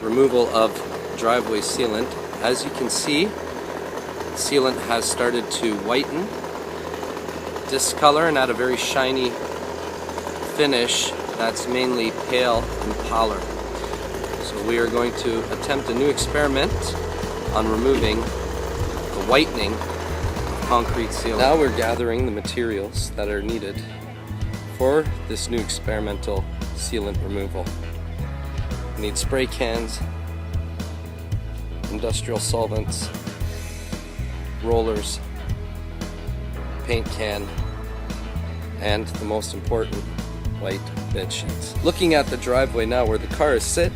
Removal of driveway sealant. As you can see, sealant has started to whiten, discolor, and add a very shiny finish that's mainly pale in pallor. So we are going to attempt a new experiment on removing the whitening of concrete sealant. Now we're gathering the materials that are needed for this new experimental sealant removal. We need spray cans, industrial solvents, rollers, paint can, and the most important, white bed sheets. Looking at the driveway now where the cars sit,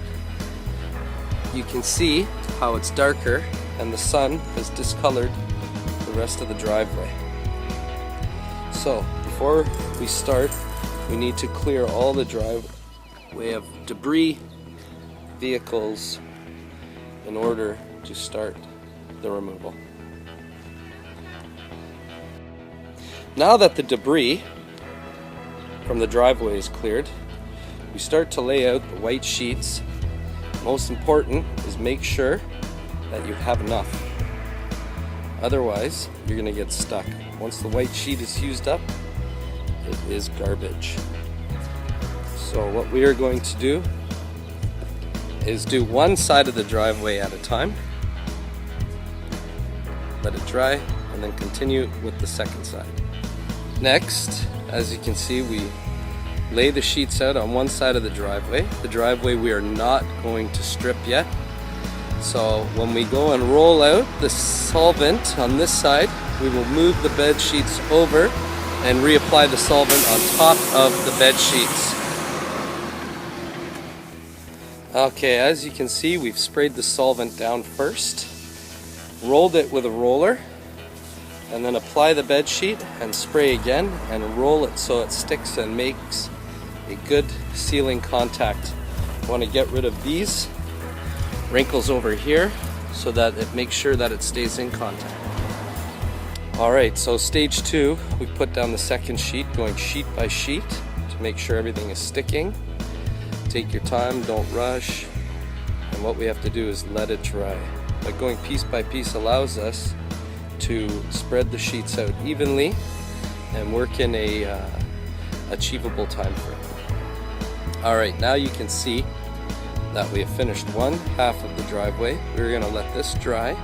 you can see how it's darker and the sun has discolored the rest of the driveway. So before we start, we need to clear all the driveway of debris, vehicles, in order to start the removal. Now that the debris from the driveway is cleared, we start to lay out the white sheets. Most important is make sure that you have enough. Otherwise, you're going to get stuck. Once the white sheet is used up, it is garbage. So what we are going to do is do one side of the driveway at a time, let it dry, and then continue with the second side. Next, as you can see, we lay the sheets out on one side of the driveway. The driveway we are not going to strip yet. So when we go and roll out the solvent on this side, we will move the bed sheets over and reapply the solvent on top of the bed sheets. Okay, as you can see, we've sprayed the solvent down first, rolled it with a roller, and then apply the bed sheet and spray again and roll it so it sticks and makes a good sealing contact. You want to get rid of these wrinkles over here so that it makes sure that it stays in contact. Alright, so stage 2, we put down the second sheet, going sheet by sheet to make sure everything is sticking. Take your time, don't rush, and what we have to do is let it dry. But going piece by piece allows us to spread the sheets out evenly and work in a achievable time frame. Alright, now you can see that we have finished one half of the driveway. We're going to let this dry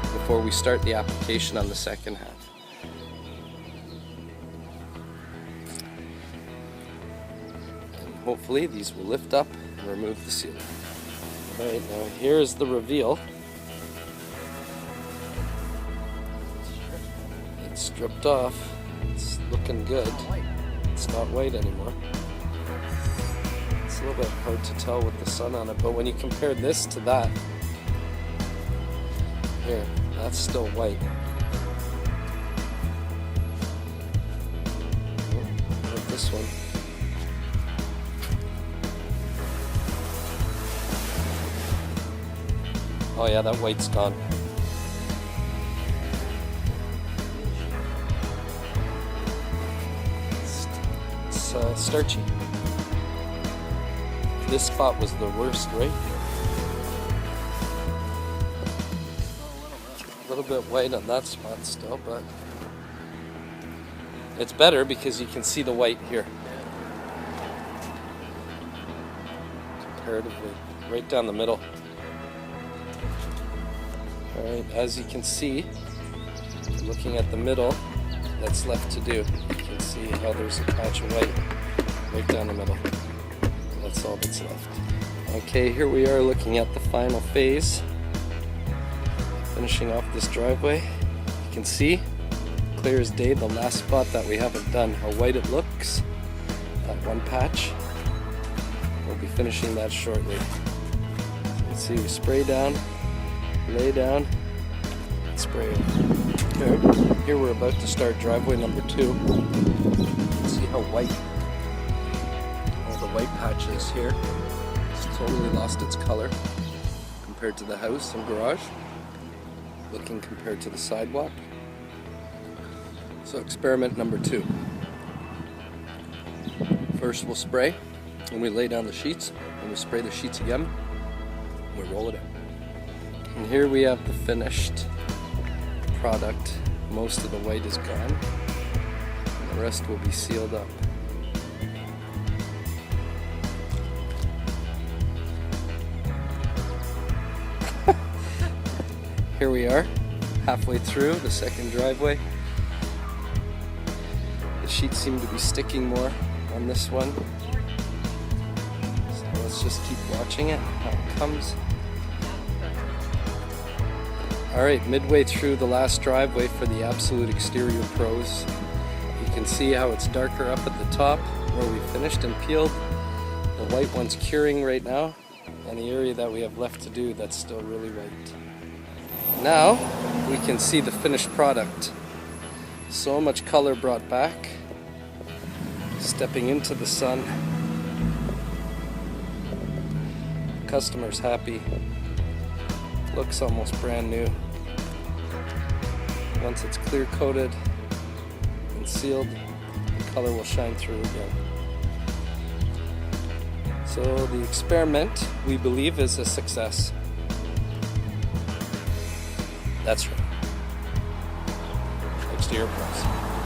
before we start the application on the second half. Hopefully these will lift up and remove the sealant. Alright, now here's the reveal. It's stripped off. It's looking good. It's not white anymore. It's a little bit hard to tell with the sun on it, but when you compare this to that, here, that's still white. Look at this one. Oh yeah, that white's gone. It's starchy. This spot was the worst, right? A little bit white on that spot still, but it's better because you can see the white here. Comparatively, right down the middle. Alright, as you can see, looking at the middle, that's left to do. You can see how there's a patch of white right down the middle. That's all that's left. Okay, here we are looking at the final phase. Finishing off this driveway. You can see, clear as day, the last spot that we haven't done, how white it looks. That one patch. We'll be finishing that shortly. So you can see we spray down, lay down, spray it. Okay. Here we're about to start driveway number 2. See how white all the white patches here. It's totally lost its color compared to the house and garage. Looking compared to the sidewalk. So experiment number 2. First we'll spray And we lay down the sheets, and we spray the sheets again, and we roll it in. And here we have the finished product. Most of the white is gone. The rest will be sealed up. Here we are, halfway through the second driveway. The sheets seem to be sticking more on this one. So let's just keep watching it, how it comes. Alright, midway through the last driveway for the Absolute Exterior Pros. You can see how it's darker up at the top where we finished and peeled. The white one's curing right now, and the area that we have left to do, that's still really white. Now we can see the finished product. So much color brought back. Stepping into the sun. Customer's happy. Looks almost brand new. Once it's clear coated and sealed, the color will shine through again. So the experiment, we believe, is a success. That's right. Exterior Pros.